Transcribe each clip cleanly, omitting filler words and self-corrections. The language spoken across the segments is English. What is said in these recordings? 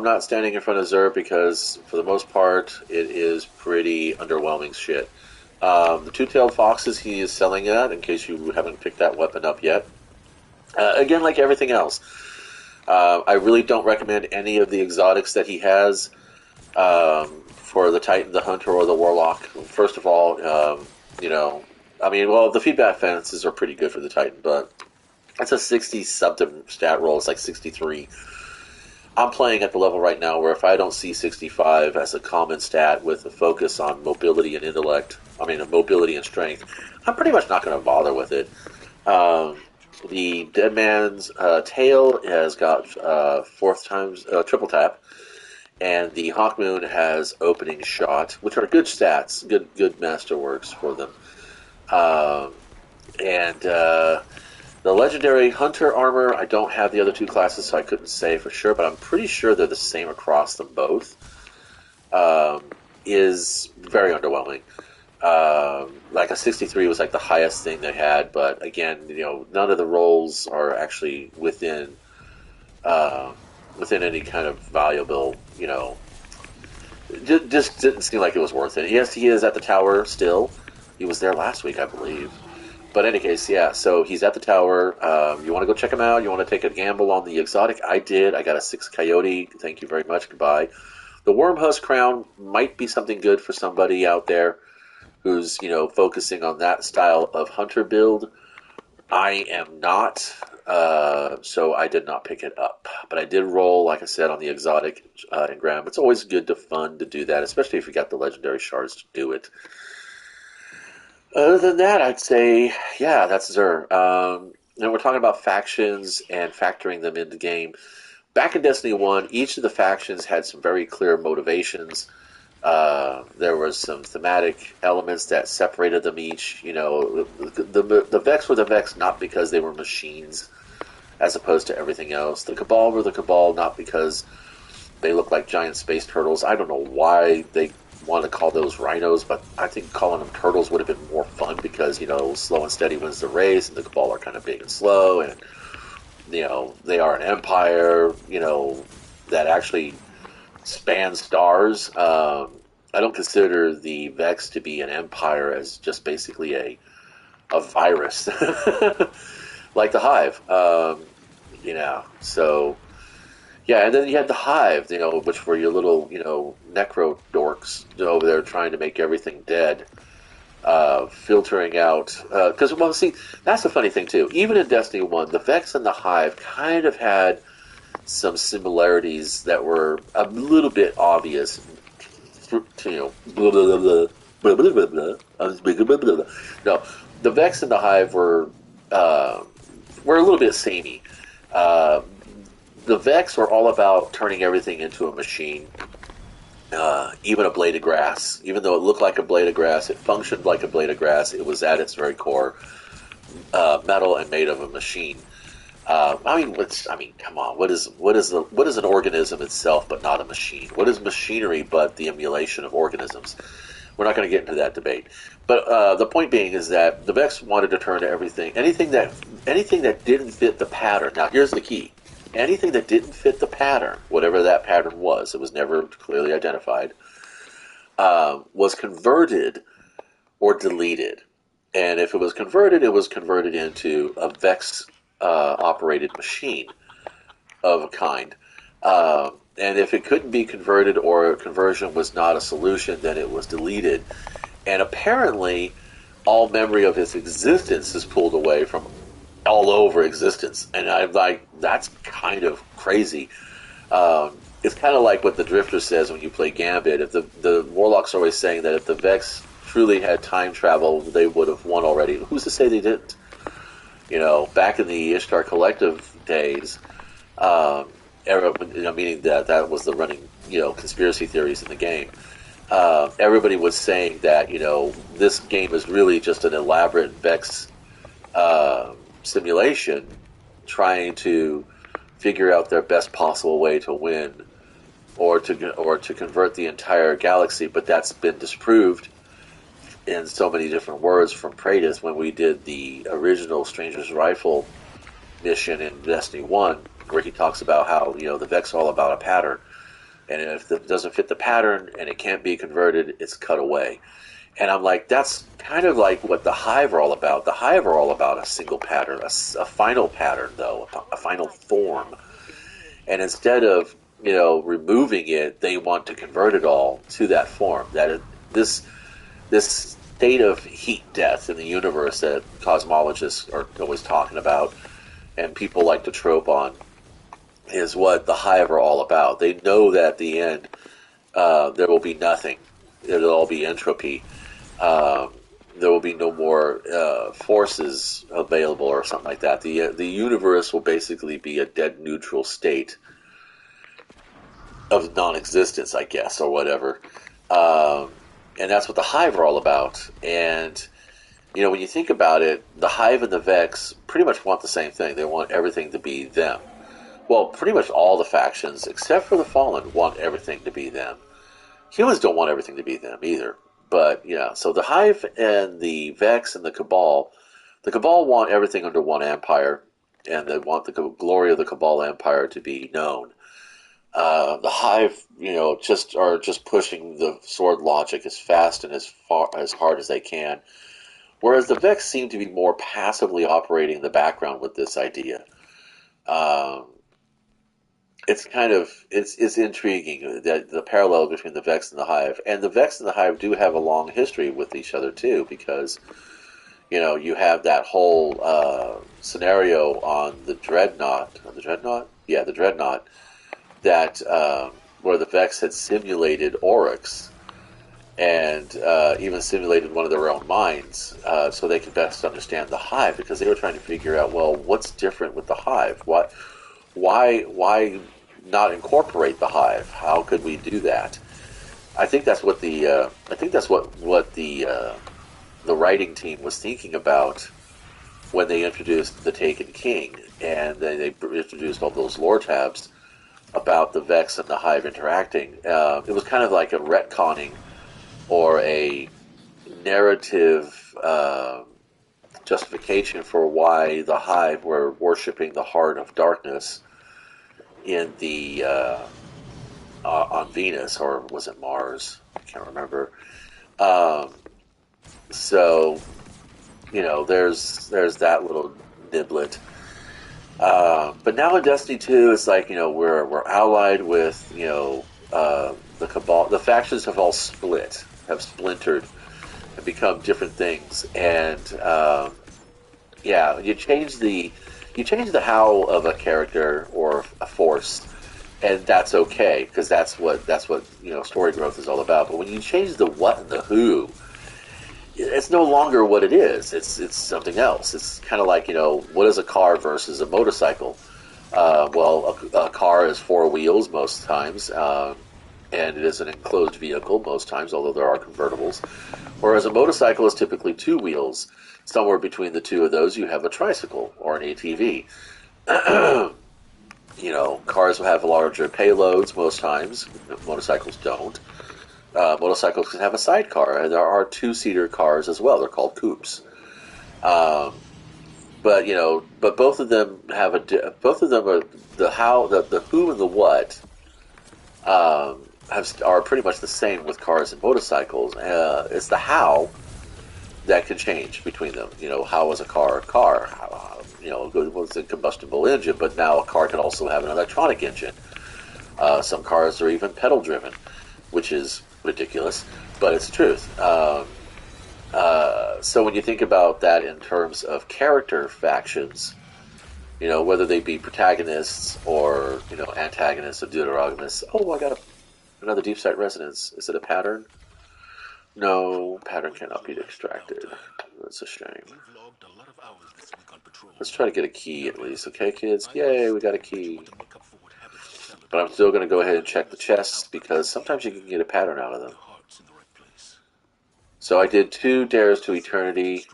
not standing in front of Xur because, for the most part, it is pretty underwhelming shit. The two-tailed foxes he is selling at, in case you haven't picked that weapon up yet. Again, like everything else, I really don't recommend any of the exotics that he has for the Titan, the Hunter, or the Warlock. First of all, you know, I mean, well, the feedback fences are pretty good for the Titan, but it's a 60 something stat roll. It's like 63. I'm playing at the level right now where if I don't see 65 as a common stat with a focus on mobility and intellect, I mean, mobility and strength, I'm pretty much not going to bother with it. Um, the Dead Man's Tail has got fourth times triple tap, and the Hawkmoon has opening shot, which are good stats, good masterworks for them. Um, and The legendary Hunter armor, I don't have the other two classes, so I couldn't say for sure, but I'm pretty sure they're the same across them both. Is very underwhelming. Like a 63 was like the highest thing they had, but again, none of the rolls are actually uh, within any kind of valuable, just didn't seem like it was worth it. Yes, he is at the tower still. He was there last week, I believe. But in any case, yeah, so he's at the tower. You want to go check him out? You want to take a gamble on the exotic? I did. I got a 6 coyote. Thank you very much. Goodbye. The Wormhusk crown might be something good for somebody out there who's, focusing on that style of hunter build. I am not, so I did not pick it up. But I did roll, like I said, on the exotic engram. It's always good to fun to do that, especially if you got the legendary shards to do it. Other than that, I'd say, yeah, that's Xur. And we're talking about factions and factoring them into the game. Back in Destiny 1, each of the factions had some very clear motivations. There was some thematic elements that separated them each. The Vex were the Vex not because they were machines, as opposed to everything else. The Cabal were the Cabal not because they look like giant space turtles. I don't know why they want to call those rhinos, but I think calling them turtles would have been more fun because, slow and steady wins the race, and the Cabal are kind of big and slow, and, they are an empire, that actually spans stars. I don't consider the Vex to be an empire as just basically a virus, like the Hive. So yeah, and then you had the Hive, which were your little, necro dorks over there trying to make everything dead, filtering out. Because, well, see, that's the funny thing, too. Even in Destiny 1, the Vex and the Hive kind of had some similarities that were a little bit obvious. Blah, blah, blah, blah, blah, blah, blah, blah, blah, blah. No, the Vex and the Hive were a little bit samey. Uh, the Vex were all about turning everything into a machine, even a blade of grass. Even though it looked like a blade of grass, it functioned like a blade of grass. It was at its very core metal and made of a machine. Come on. What is an organism itself but not a machine? What is machinery but the emulation of organisms? We're not going to get into that debate. But the point being is that the Vex wanted to turn anything that didn't fit the pattern. Now, here's the key: anything that didn't fit the pattern, whatever that pattern was, it was never clearly identified, was converted or deleted. And if it was converted into a Vex operated machine of a kind. And if it couldn't be converted or conversion was not a solution, then it was deleted. And apparently, all memory of its existence is pulled away from all over existence. And I'm like, that's kind of crazy. It's kind of like what the Drifter says when you play Gambit. If the Warlock's always saying that if the Vex truly had time travel, they would have won already. Who's to say they didn't? Back in the Ishtar Collective days, meaning that was the running, conspiracy theories in the game. Everybody was saying that, this game is really just an elaborate Vex simulation trying to figure out their best possible way to win or to convert the entire galaxy, but that's been disproved in so many different words from Praetus when we did the original Stranger's Rifle mission in Destiny 1, where he talks about how, the Vex are all about a pattern. and if it doesn't fit the pattern and it can't be converted, it's cut away. And I'm like, that's kind of like what the Hive are all about. The Hive are all about a single pattern, a final pattern, though, a final form. And instead of removing it, they want to convert it all to that form. This state of heat death in the universe that cosmologists are always talking about, and people like to trope on, is what the Hive are all about. They know that at the end there will be nothing. It'll all be entropy. Um, there will be no more forces available or something like that. The universe will basically be a dead neutral state of non-existence, I guess, or whatever. Um, and that's what the Hive are all about. And when you think about it, the Hive and the Vex pretty much want the same thing. They want everything to be them. Well, pretty much all the factions, except for the Fallen, want everything to be them. Humans don't want everything to be them either. But, yeah, so the Hive and the Vex and the Cabal want everything under one empire, and they want the glory of the Cabal Empire to be known. The Hive, just pushing the sword logic as fast and as hard as they can, whereas the Vex seem to be more passively operating in the background with this idea. Um, it's intriguing that the parallel between the Vex and the Vex and the Hive do have a long history with each other too, because you have that whole scenario on the Dreadnought, yeah, the Dreadnought, that where the Vex had simulated Oryx and even simulated one of their own minds so they could best understand the Hive, because they were trying to figure out, well, what's different with the Hive? Why not incorporate the Hive? How could we do that? I think that's what the writing team was thinking about when they introduced the Taken King, and they introduced all those lore tabs about the Vex and the Hive interacting. It was kind of like a retconning or a narrative justification for why the Hive were worshipping the Heart of Darkness in the on Venus, or was it Mars? I can't remember. Um, so there's that little niblet. But now in Destiny 2, it's like we're allied with the Cabal. The factions have all splintered, and become different things. And you change the how of a character or a force, and that's okay, because that's what story growth is all about. But when you change the what and the who, it's no longer what it is. It's something else. It's kind of like what is a car versus a motorcycle? A car is four wheels most times, and it is an enclosed vehicle most times, although there are convertibles. Whereas a motorcycle is typically two wheels. Somewhere between the two of those, you have a tricycle or an ATV. Cars will have larger payloads most times. Motorcycles don't. Motorcycles can have a sidecar, and there are two-seater cars as well. They're called coupes. Um, but both of them are the who and the what are pretty much the same with cars and motorcycles. It's the how that can change between them. How is a car a car? It was a combustible engine, but now a car can also have an electronic engine. Some cars are even pedal driven, which is ridiculous, but it's the truth. So when you think about that in terms of character factions, whether they be protagonists or antagonists or deuterogamists. Oh, I got another deep site resonance. Is it a pattern? No, pattern cannot be extracted. That's a shame. Let's try to get a key at least, okay, kids? Yay, we got a key. But I'm still going to go ahead and check the chests, because sometimes you can get a pattern out of them. So I did 2 Dares to Eternity.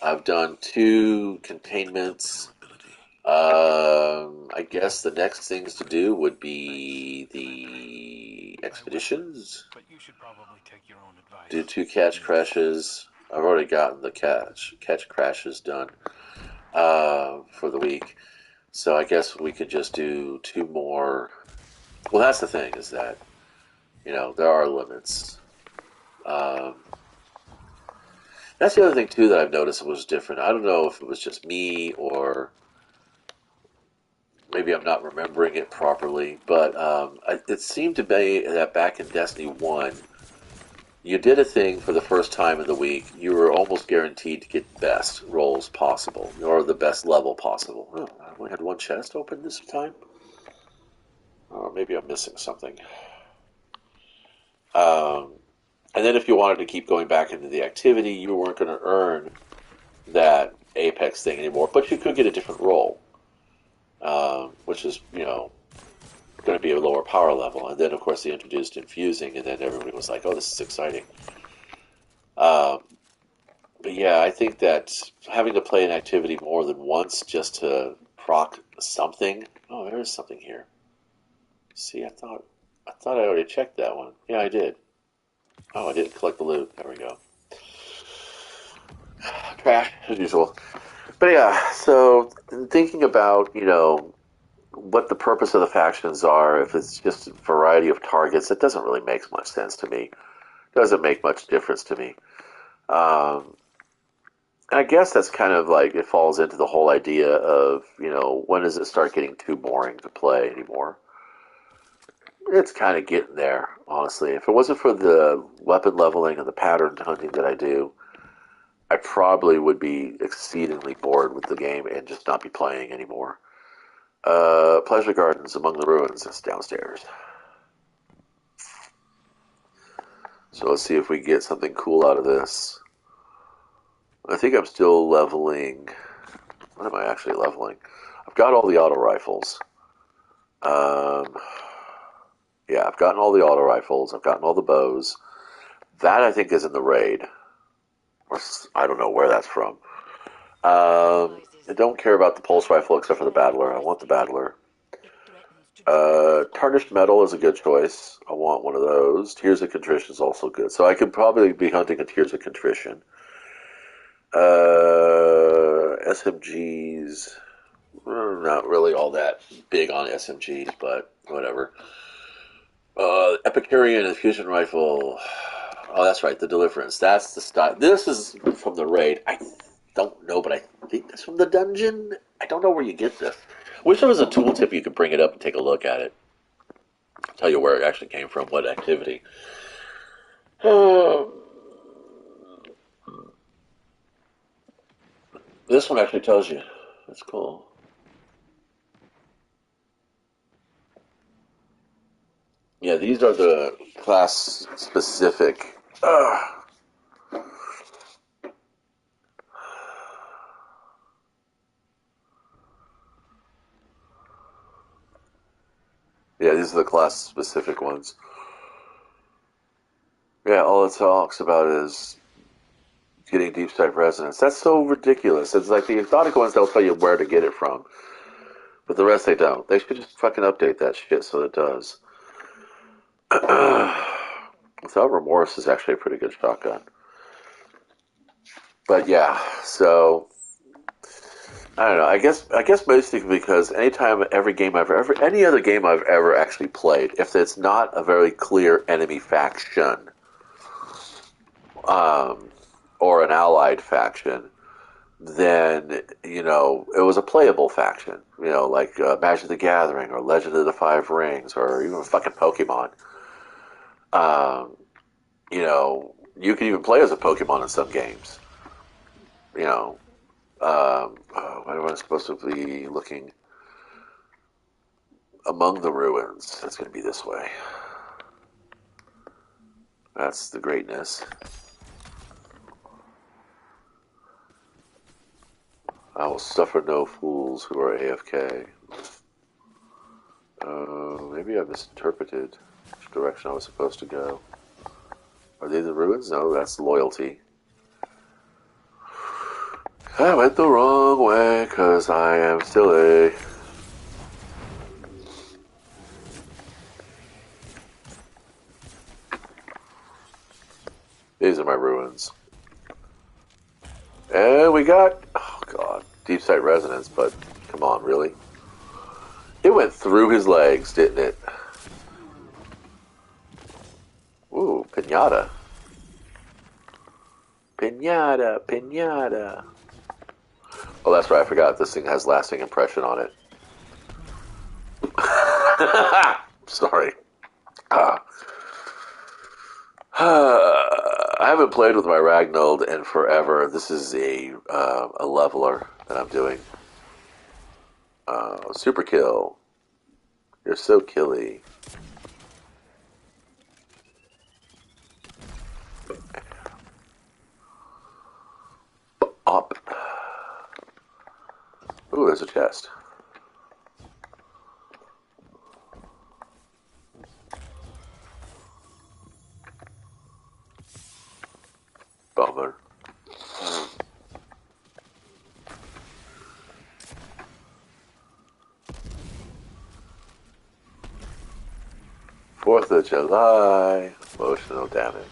I've done 2 containments. I guess the next things to do would be the expeditions. Do 2 catch crashes. I've already gotten the catch crashes done for the week. So I guess we could just do 2 more. Well, that's the thing, is that there are limits. Um, that's the other thing too that I've noticed was different. I don't know if it was just me or maybe I'm not remembering it properly, but it seemed to be that back in Destiny 1, you did a thing for the first time in the week, you were almost guaranteed to get best rolls possible, or the best level possible. Oh, I only had one chest open this time? Or maybe I'm missing something. Um, and then if you wanted to keep going back into the activity, you weren't going to earn that Apex thing anymore, but you could get a different role, which is, going to be a lower power level. And then, of course, they introduced infusing, and then everybody was like, oh, this is exciting. Um, but yeah, I think that having to play an activity more than once just to proc something. Oh, there is something here. See, I thought I already checked that one. Yeah, I did. Oh, I didn't collect the loot. There we go. Trash as usual. But yeah, so thinking about what the purpose of the factions are, if it's just a variety of targets, it doesn't really make much sense to me. It doesn't make much difference to me. Um, I guess that's kind of like it falls into the whole idea of when does it start getting too boring to play anymore? It's kind of getting there, honestly. If it wasn't for the weapon leveling and the pattern hunting that I do, I probably would be exceedingly bored with the game and just not be playing anymore. Pleasure Gardens Among the Ruins is downstairs. So let's see if we get something cool out of this. I think I'm still leveling. What am I actually leveling? I've got all the auto rifles. Um, yeah, I've gotten all the auto rifles. I've gotten all the bows. That I think is in the raid. Or I don't know where that's from. I don't care about the pulse rifle except for the battler. I want the battler. Tarnished metal is a good choice. I want one of those. Tears of Contrition is also good. So I could probably be hunting a Tears of Contrition. SMGs. Not really all that big on SMGs, but whatever. Epicurean Infusion Rifle. Oh, that's right, the Deliverance. That's the style. This is from the raid. I don't know, but I think that's from the dungeon. I don't know where you get this. Wish there was a tooltip you could bring it up and take a look at it. Tell you where it actually came from, what activity. This one actually tells you. That's cool. Yeah, these are the class specific. Yeah, these are the class specific ones. Yeah, all it talks about is getting deep side resonance. That's so ridiculous. It's like the exotic ones, they'll tell you where to get it from, but the rest they don't. They should just fucking update that shit so it does. Without Remorse is actually a pretty good shotgun. But yeah, so I don't know. I guess mostly because anytime, any other game I've ever actually played, if it's not a very clear enemy faction, um, or an allied faction, then it was a playable faction. Like Magic the Gathering or Legend of the Five Rings or even fucking Pokemon. Um, you can even play as a Pokemon in some games. You know, what am I supposed to be looking? Among the Ruins. That's going to be this way. That's the greatness. I will suffer no fools who are AFK. Maybe I misinterpreted which direction I was supposed to go. Are they the ruins? No, that's loyalty. I went the wrong way because I am still a... These are my ruins. And we got... Oh, God. Deep Sight Resonance, but come on, really? It went through his legs, didn't it? Ooh, pinata. Pinata, pinata. Oh, that's right. I forgot. This thing has lasting impression on it. Sorry. Ah. I haven't played with my Ragnold in forever. This is a leveler that I'm doing. Super kill. You're so killy. Up. Ooh, there's a chest. Bummer. Fourth of July. Emotional damage.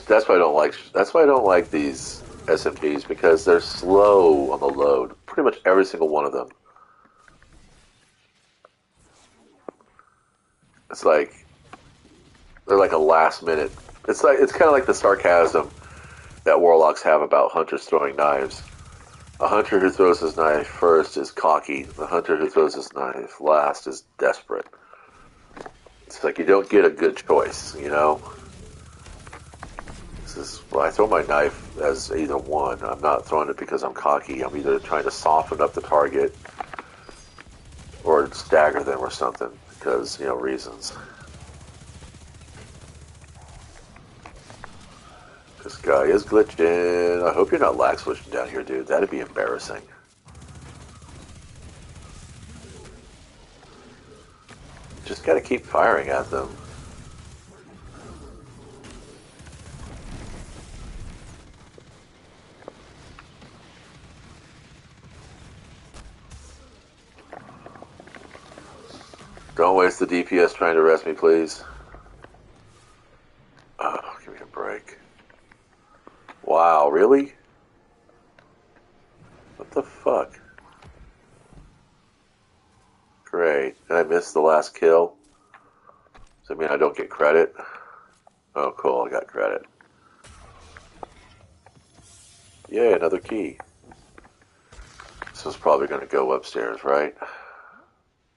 That's why I don't like. That's why I don't like these SMGs because they're slow on the load. Pretty much every single one of them. It's like they're like a last minute. It's kind of like the sarcasm that warlocks have about hunters throwing knives. A hunter who throws his knife first is cocky. The hunter who throws his knife last is desperate. It's like you don't get a good choice, you know? Well, I throw my knife as either one. I'm not throwing it because I'm cocky. I'm either trying to soften up the target or stagger them or something because, reasons. This guy is glitching. I hope you're not lag switching down here, dude. That'd be embarrassing. Just gotta keep firing at them. Don't waste the DPS trying to rest me, please. Oh, give me a break. Wow, really? What the fuck? Great. And I missed the last kill? Does that mean I don't get credit? Oh, cool, I got credit. Yay, another key. This is probably going to go upstairs, right?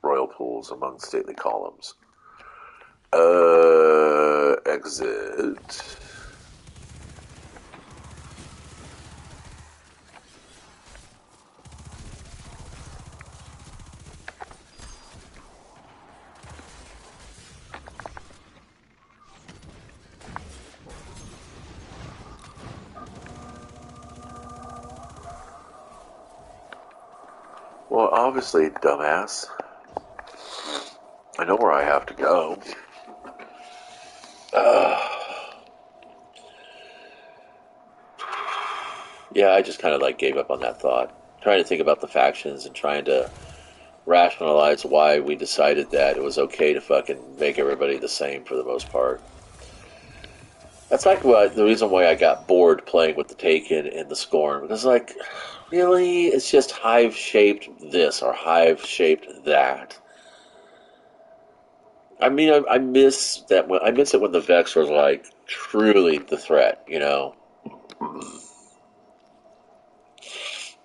Royal pools among stately columns. Exit. Well, obviously, dumbass. I know where I have to go. Yeah, I just kind of like gave up on that thought. Trying to think about the factions and trying to rationalize why we decided that it was okay to fucking make everybody the same for the most part. That's like the reason why I got bored playing with the Taken and the Scorn. Because, like, really? It's just hive shaped this or hive shaped that. I mean, I miss that. I miss it when the Vex was like truly the threat.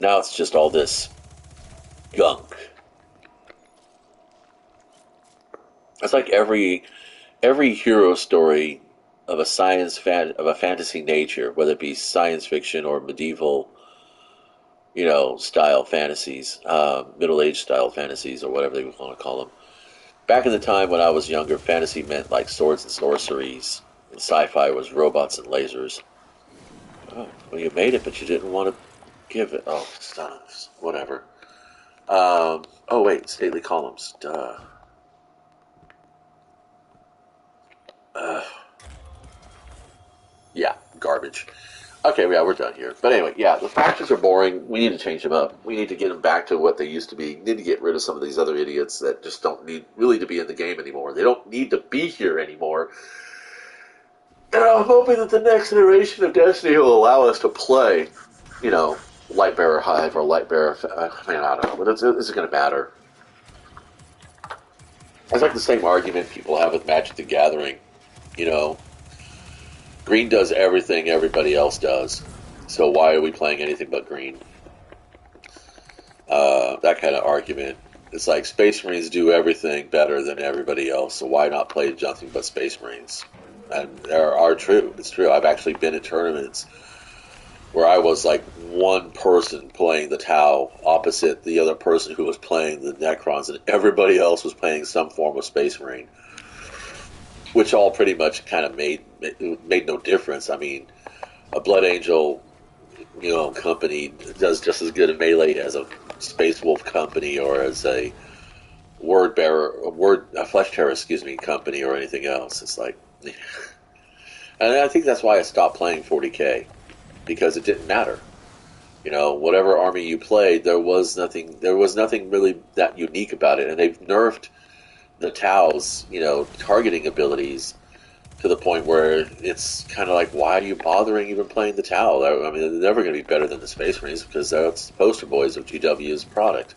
Now it's just all this gunk. It's like every hero story of of a fantasy nature, whether it be science fiction or medieval, style fantasies, middle age style fantasies, or whatever they want to call them. Back in the time when I was younger, fantasy meant like swords and sorceries. And sci-fi was robots and lasers. Oh, well, you made it, but you didn't want to give it. Oh, stuff. Whatever. Oh, wait. Stately columns. Duh. Uh, yeah, garbage. Okay, yeah, we're done here. But anyway, yeah, the factions are boring. We need to change them up. We need to get them back to what they used to be. We need to get rid of some of these other idiots that just don't need really to be in the game anymore. They don't need to be here anymore. And I'm hoping that the next iteration of Destiny will allow us to play, you know, Lightbearer Hive or Lightbearer. I mean, I don't know, but it's going to matter. It's like the same argument people have with Magic the Gathering. You know, green does everything everybody else does. So why are we playing anything but green? That kind of argument. It's like Space Marines do everything better than everybody else, so why not play nothing but Space Marines? And there are true. It's true. I've actually been in tournaments where I was like one person playing the Tau opposite the other person who was playing the Necrons, and everybody else was playing some form of Space Marine, which all pretty much kind of made no difference. I mean, a Blood Angel, you know, company does just as good a melee as a Space Wolf company or as a Flesh Terror, company or anything else. It's like, and I think that's why I stopped playing 40k, because it didn't matter. You know, whatever army you played, there was nothing really that unique about it, and they've nerfed the Tau's, you know, targeting abilities to the point where it's kind of like, why are you bothering even playing the Tau? I mean, they're never going to be better than the Space Marines because that's the poster boys of GW's product.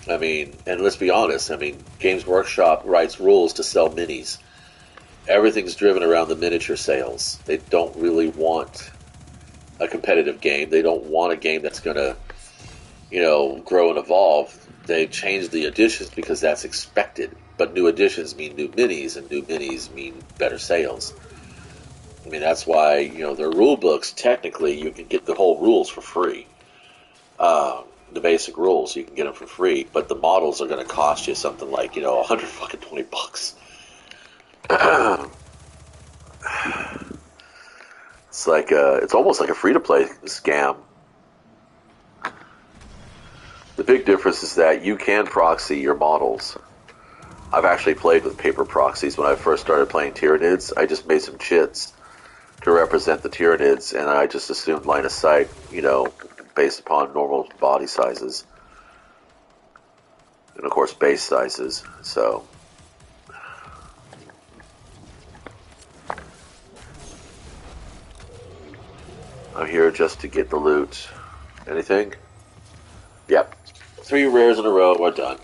I mean, and let's be honest, I mean, Games Workshop writes rules to sell minis. Everything's driven around the miniature sales. They don't really want a competitive game. They don't want a game that's going to, you know, grow and evolve. They change the additions because that's expected. But new additions mean new minis, and new minis mean better sales. I mean, that's why, you know, their rule books, technically, you can get the whole rules for free. The basic rules, you can get them for free, but the models are going to cost you something like, you know, $120. It's like, it's almost like a free-to-play scam. The big difference is that you can proxy your models. I've actually played with paper proxies when I first started playing Tyranids. I just made some chits to represent the Tyranids, and I just assumed line of sight, you know, based upon normal body sizes. And of course base sizes. So I'm here just to get the loot. Anything? Yep. 3 rares in a row, we're done.